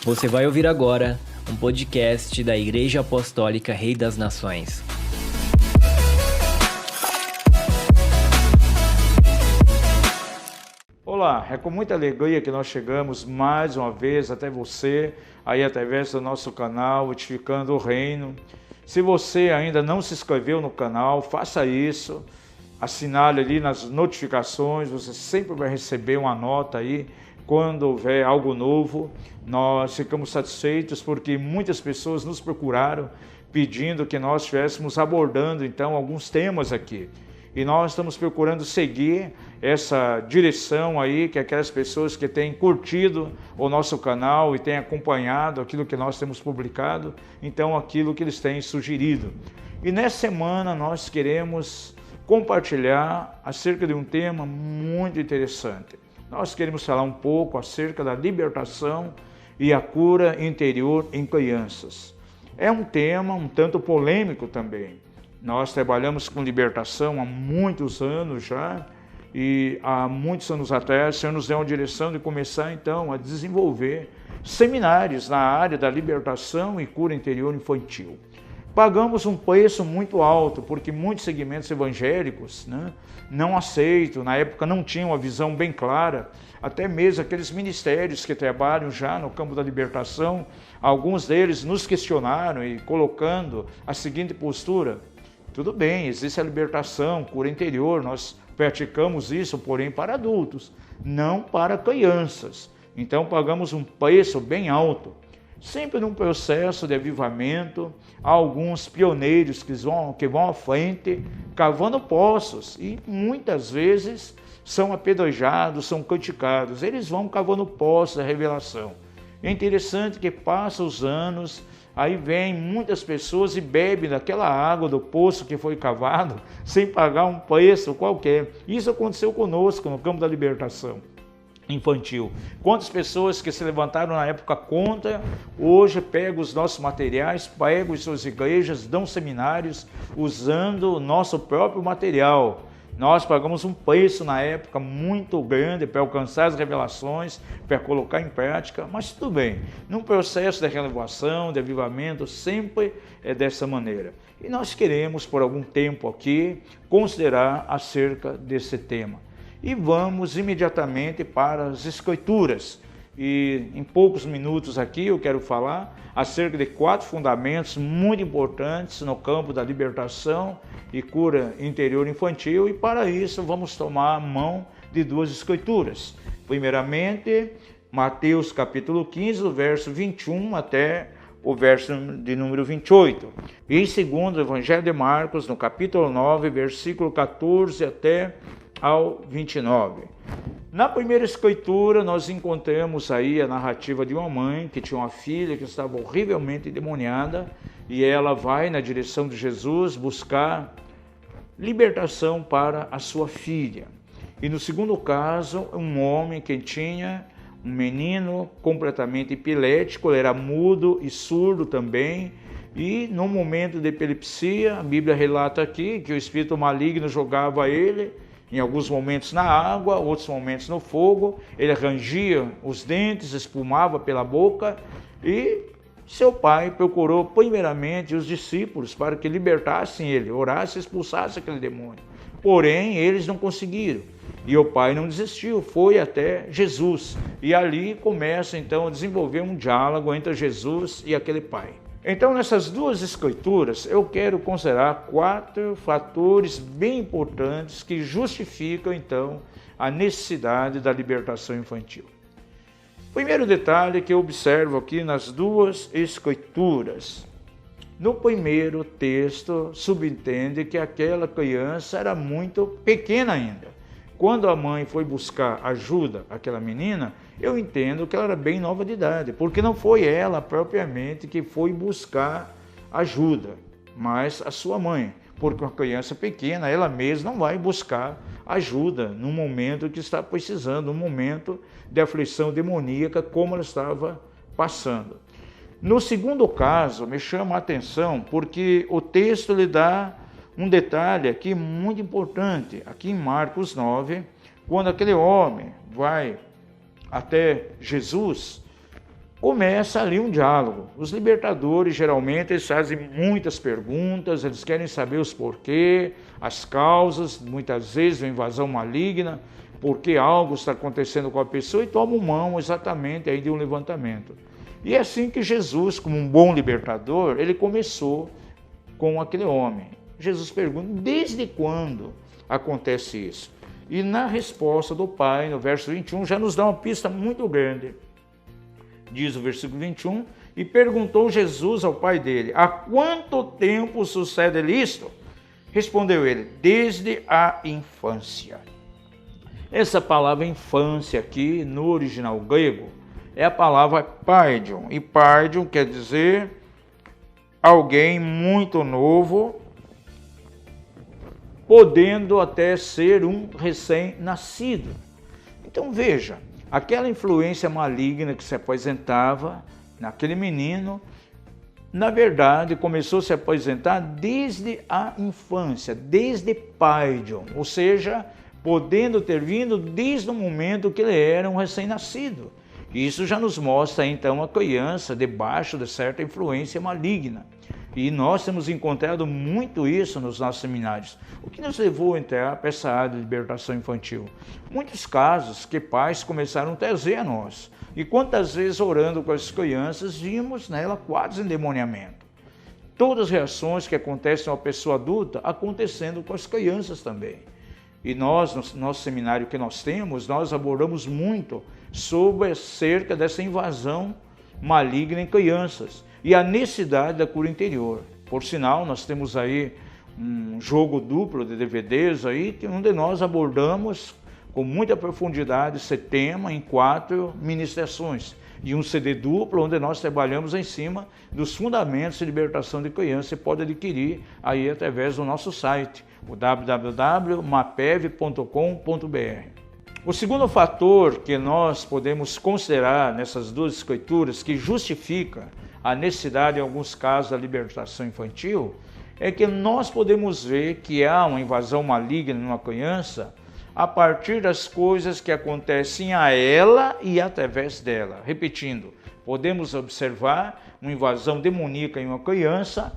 Você vai ouvir agora um podcast da Igreja Apostólica Rei das Nações. Olá, é com muita alegria que nós chegamos mais uma vez até você, aí através do nosso canal, Edificando o Reino. Se você ainda não se inscreveu no canal, faça isso, assinale ali nas notificações, você sempre vai receber uma nota aí, quando houver algo novo. Nós ficamos satisfeitos porque muitas pessoas nos procuraram pedindo que nós estivéssemos abordando então alguns temas aqui. E nós estamos procurando seguir essa direção aí, que aquelas pessoas que têm curtido o nosso canal e têm acompanhado aquilo que nós temos publicado, então aquilo que eles têm sugerido. E nessa semana nós queremos compartilhar acerca de um tema muito interessante. Nós queremos falar um pouco acerca da libertação e a cura interior em crianças. É um tema um tanto polêmico também. Nós trabalhamos com libertação há muitos anos já, e há muitos anos atrás o Senhor nos deu uma direção de começar então a desenvolver seminários na área da libertação e cura interior infantil. Pagamos um preço muito alto, porque muitos segmentos evangélicos não aceitam, na época não tinham uma visão bem clara, até mesmo aqueles ministérios que trabalham já no campo da libertação, alguns deles nos questionaram e colocando a seguinte postura: tudo bem, existe a libertação, cura interior, nós praticamos isso, porém para adultos, não para crianças. Então pagamos um preço bem alto. Sempre num processo de avivamento, há alguns pioneiros que vão à frente, cavando poços, e muitas vezes são apedrejados, são criticados. Eles vão cavando poços da revelação. É interessante que passam os anos, aí vem muitas pessoas e bebem daquela água do poço que foi cavado, sem pagar um preço qualquer. Isso aconteceu conosco no campo da libertação infantil. Quantas pessoas que se levantaram na época contra, hoje pegam os nossos materiais, pegam as suas igrejas, dão seminários usando o nosso próprio material. Nós pagamos um preço na época muito grande para alcançar as revelações, para colocar em prática, mas tudo bem. Num processo de renovação, de avivamento, sempre é dessa maneira. E nós queremos, por algum tempo aqui, considerar acerca desse tema. E vamos imediatamente para as Escrituras. E em poucos minutos aqui eu quero falar acerca de 4 fundamentos muito importantes no campo da libertação e cura interior infantil, e para isso vamos tomar a mão de 2 escrituras. Primeiramente, Mateus capítulo 15, do verso 21 até o verso de número 28. E segundo o Evangelho de Marcos, no capítulo 9, versículo 14 até ao 29. Na primeira escritura, nós encontramos aí a narrativa de uma mãe que tinha uma filha que estava horrivelmente endemoniada, e ela vai na direção de Jesus buscar libertação para a sua filha. E no segundo caso, um homem que tinha um menino completamente epilético, ele era mudo e surdo também, e no momento de epilepsia, a Bíblia relata aqui que o espírito maligno jogava ele em alguns momentos na água, outros momentos no fogo, ele rangia os dentes, espumava pela boca, e seu pai procurou primeiramente os discípulos para que libertassem ele, orassem e expulsassem aquele demônio. Porém, eles não conseguiram. E o pai não desistiu, foi até Jesus. E ali começa então a desenvolver um diálogo entre Jesus e aquele pai. Então, nessas 2 escrituras, eu quero considerar 4 fatores bem importantes que justificam, então, a necessidade da libertação infantil. Primeiro detalhe que eu observo aqui nas 2 escrituras. No primeiro texto, subentende que aquela criança era muito pequena ainda. Quando a mãe foi buscar ajuda àquela menina, eu entendo que ela era bem nova de idade, porque não foi ela propriamente que foi buscar ajuda, mas a sua mãe. Porque uma criança pequena, ela mesma não vai buscar ajuda num momento que está precisando, um momento de aflição demoníaca, como ela estava passando. No segundo caso, me chama a atenção, porque o texto lhe dá um detalhe aqui muito importante, aqui em Marcos 9, quando aquele homem vai até Jesus, começa ali um diálogo. Os libertadores, geralmente, eles fazem muitas perguntas, eles querem saber os porquê, as causas, muitas vezes, uma invasão maligna, porque algo está acontecendo com a pessoa e tomam mão exatamente aí de um levantamento. E é assim que Jesus, como um bom libertador, ele começou com aquele homem. Jesus pergunta, desde quando acontece isso? E na resposta do Pai, no verso 21, já nos dá uma pista muito grande. Diz o versículo 21, e perguntou Jesus ao pai dele, há quanto tempo sucede isto? Respondeu ele, desde a infância. Essa palavra infância aqui, no original grego, é a palavra paidion. E paidion quer dizer alguém muito novo, podendo até ser um recém-nascido. Então veja, aquela influência maligna que se apresentava naquele menino, na verdade, começou a se apresentar desde a infância, desde paidion, ou seja, podendo ter vindo desde o momento que ele era um recém-nascido. Isso já nos mostra, então, a criança debaixo de certa influência maligna. E nós temos encontrado muito isso nos nossos seminários. O que nos levou a entrar para essa área de libertação infantil? Muitos casos que pais começaram a trazer a nós. E quantas vezes, orando com as crianças, vimos nela quase endemoniamento. Todas as reações que acontecem a uma pessoa adulta, acontecendo com as crianças também. E nós, no nosso seminário que nós temos, nós abordamos muito sobre acerca dessa invasão maligna em crianças e a necessidade da cura interior. Por sinal, nós temos aí um jogo duplo de DVDs aí, onde nós abordamos com muita profundidade esse tema em 4 ministrações. E um CD duplo, onde nós trabalhamos em cima dos fundamentos de libertação de criança. Você pode adquirir aí através do nosso site, o www.mapev.com.br. O segundo fator que nós podemos considerar nessas duas escrituras que justifica a necessidade, em alguns casos, da libertação infantil, é que nós podemos ver que há uma invasão maligna numa criança a partir das coisas que acontecem a ela e através dela. Repetindo, podemos observar uma invasão demoníaca em uma criança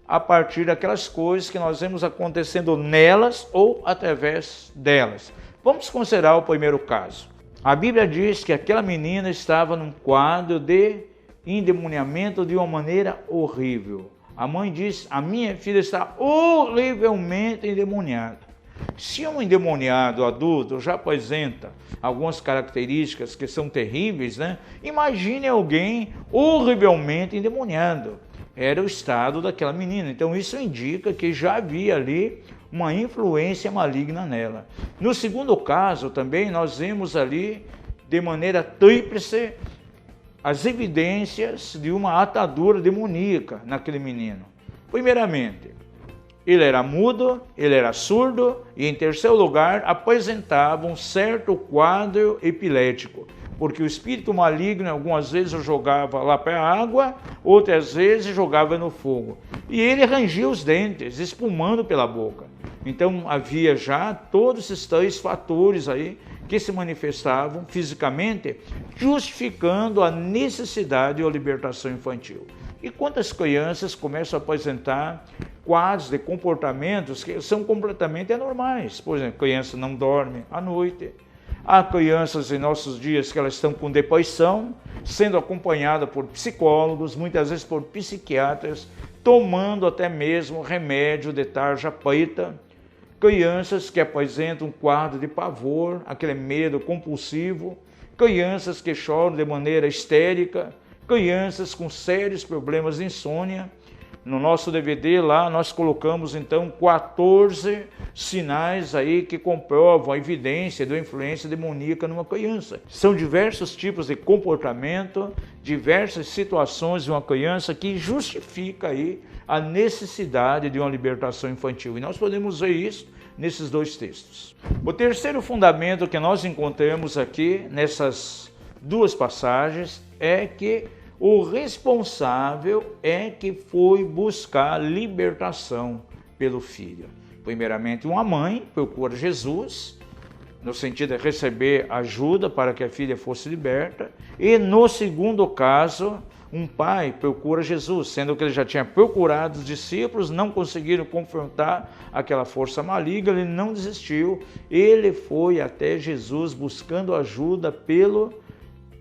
a partir daquelas coisas que nós vemos acontecendo nelas ou através delas. Vamos considerar o primeiro caso. A Bíblia diz que aquela menina estava num quadro de endemoniamento de uma maneira horrível. A mãe diz, a minha filha está horrivelmente endemoniada. Se um endemoniado adulto já apresenta algumas características que são terríveis, né? Imagine alguém horrivelmente endemoniado. Era o estado daquela menina. Então isso indica que já havia ali uma influência maligna nela. No segundo caso também nós vemos ali de maneira tríplice as evidências de uma atadura demoníaca naquele menino. Primeiramente, ele era mudo, ele era surdo e, em terceiro lugar, apresentava um certo quadro epilético, porque o espírito maligno algumas vezes o jogava lá para a água, outras vezes jogava no fogo. E ele rangia os dentes, espumando pela boca. Então havia já todos esses 3 fatores aí que se manifestavam fisicamente, justificando a necessidade de uma libertação infantil. E quantas crianças começam a apresentar quadros de comportamentos que são completamente anormais? Por exemplo, criança não dorme à noite. Há crianças em nossos dias que elas estão com depressão, sendo acompanhadas por psicólogos, muitas vezes por psiquiatras, tomando até mesmo remédio de tarja preta. Crianças que apresentam um quadro de pavor, aquele medo compulsivo. Crianças que choram de maneira histérica. Crianças com sérios problemas de insônia. No nosso DVD lá nós colocamos então 14 sinais aí que comprovam a evidência da influência demoníaca numa criança. São diversos tipos de comportamento, diversas situações de uma criança que justifica aí a necessidade de uma libertação infantil. E nós podemos ver isso nesses 2 textos. O terceiro fundamento que nós encontramos aqui nessas 2 passagens é que o responsável é que foi buscar libertação pelo filho. Primeiramente, uma mãe procura Jesus no sentido de receber ajuda para que a filha fosse liberta. E no segundo caso, um pai procura Jesus, sendo que ele já tinha procurado os discípulos, não conseguiram confrontar aquela força maligna, ele não desistiu, ele foi até Jesus buscando ajuda pelo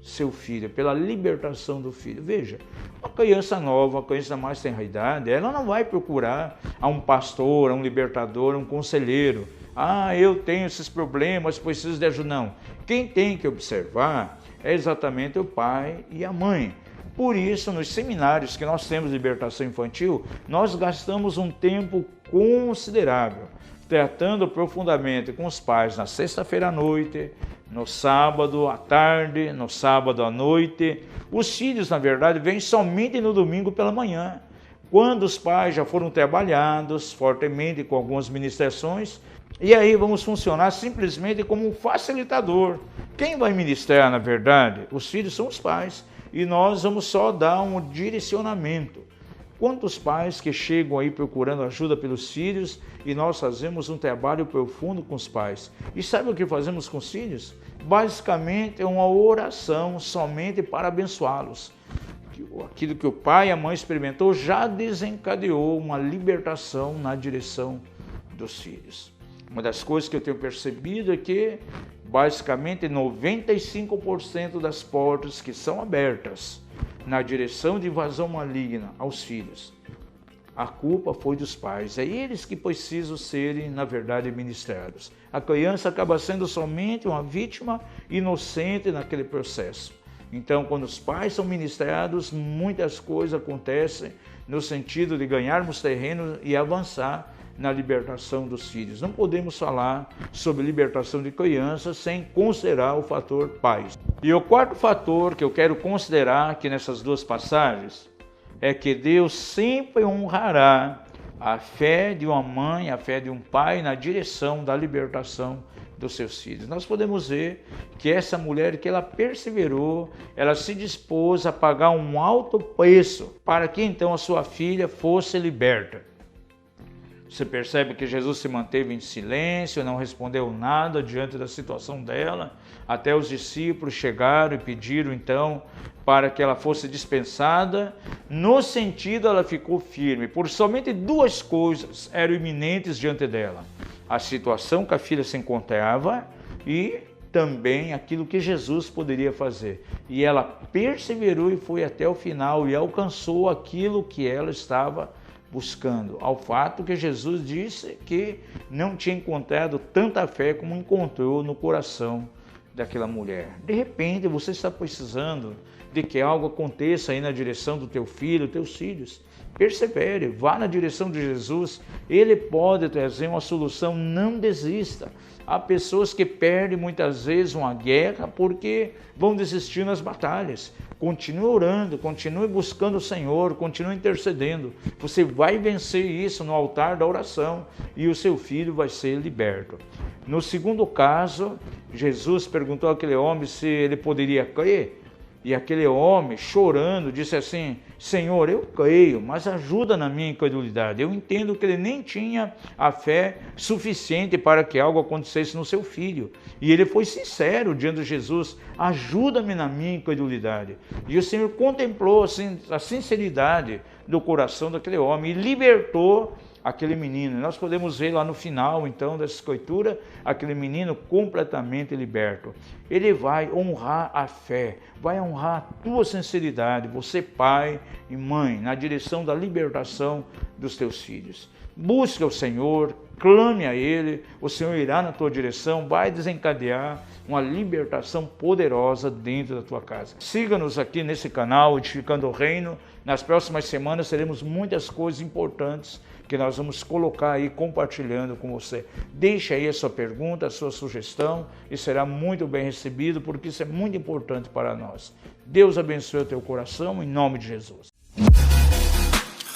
seu filho, pela libertação do filho. Veja, uma criança nova, uma criança mais tenra idade, ela não vai procurar a um pastor, a um libertador, a um conselheiro. Eu tenho esses problemas, preciso de ajuda. Não. Quem tem que observar é exatamente o pai e a mãe. Por isso, nos seminários que nós temos de libertação infantil, nós gastamos um tempo considerável, tratando profundamente com os pais na sexta-feira à noite, no sábado à tarde, no sábado à noite. Os filhos, na verdade, vêm somente no domingo pela manhã, quando os pais já foram trabalhados fortemente com algumas ministrações, e aí vamos funcionar simplesmente como um facilitador. Quem vai ministrar, na verdade? Os filhos são os pais, e nós vamos só dar um direcionamento. Quantos pais que chegam aí procurando ajuda pelos filhos e nós fazemos um trabalho profundo com os pais. E sabe o que fazemos com os filhos? Basicamente é uma oração somente para abençoá-los. Aquilo que o pai e a mãe experimentou já desencadeou uma libertação na direção dos filhos. Uma das coisas que eu tenho percebido é que basicamente 95% das portas que são abertas na direção de invasão maligna aos filhos, a culpa foi dos pais. É eles que precisam serem, na verdade, ministrados. A criança acaba sendo somente uma vítima inocente naquele processo. Então, quando os pais são ministrados, muitas coisas acontecem no sentido de ganharmos terreno e avançar na libertação dos filhos. Não podemos falar sobre libertação de crianças sem considerar o fator pais. E o quarto fator que eu quero considerar aqui nessas duas passagens é que Deus sempre honrará a fé de uma mãe, a fé de um pai na direção da libertação dos seus filhos. Nós podemos ver que essa mulher, que ela perseverou, ela se dispôs a pagar um alto preço para que então a sua filha fosse liberta. Você percebe que Jesus se manteve em silêncio, não respondeu nada diante da situação dela, até os discípulos chegaram e pediram então para que ela fosse dispensada. No sentido, ela ficou firme, por somente duas coisas eram iminentes diante dela: a situação que a filha se encontrava e também aquilo que Jesus poderia fazer. E ela perseverou e foi até o final e alcançou aquilo que ela estava buscando, ao fato que Jesus disse que não tinha encontrado tanta fé como encontrou no coração daquela mulher. De repente, você está precisando de que algo aconteça aí na direção do teu filho, teus filhos. Persevere, vá na direção de Jesus, Ele pode trazer uma solução, não desista. Há pessoas que perdem muitas vezes uma guerra porque vão desistir nas batalhas. Continue orando, continue buscando o Senhor, continue intercedendo. Você vai vencer isso no altar da oração e o seu filho vai ser liberto. No segundo caso, Jesus perguntou àquele homem se ele poderia crer. E aquele homem, chorando, disse assim: Senhor, eu creio, mas ajuda na minha incredulidade. Eu entendo que ele nem tinha a fé suficiente para que algo acontecesse no seu filho. E ele foi sincero diante de Jesus: ajuda-me na minha incredulidade. E o Senhor contemplou assim, a sinceridade do coração daquele homem e libertou aquele menino. Nós podemos ver lá no final, então, dessa escritura, aquele menino completamente liberto. Ele vai honrar a fé, vai honrar a tua sinceridade, você pai e mãe, na direção da libertação dos teus filhos. Busca o Senhor, clame a Ele, o Senhor irá na tua direção, vai desencadear uma libertação poderosa dentro da tua casa. Siga-nos aqui nesse canal, Edificando o Reino. Nas próximas semanas teremos muitas coisas importantes que nós vamos colocar aí compartilhando com você. Deixa aí a sua pergunta, a sua sugestão e será muito bem recebido, porque isso é muito importante para nós. Deus abençoe o teu coração, em nome de Jesus.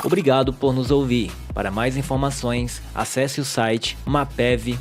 Obrigado por nos ouvir. Para mais informações, acesse o site mapev.com.br.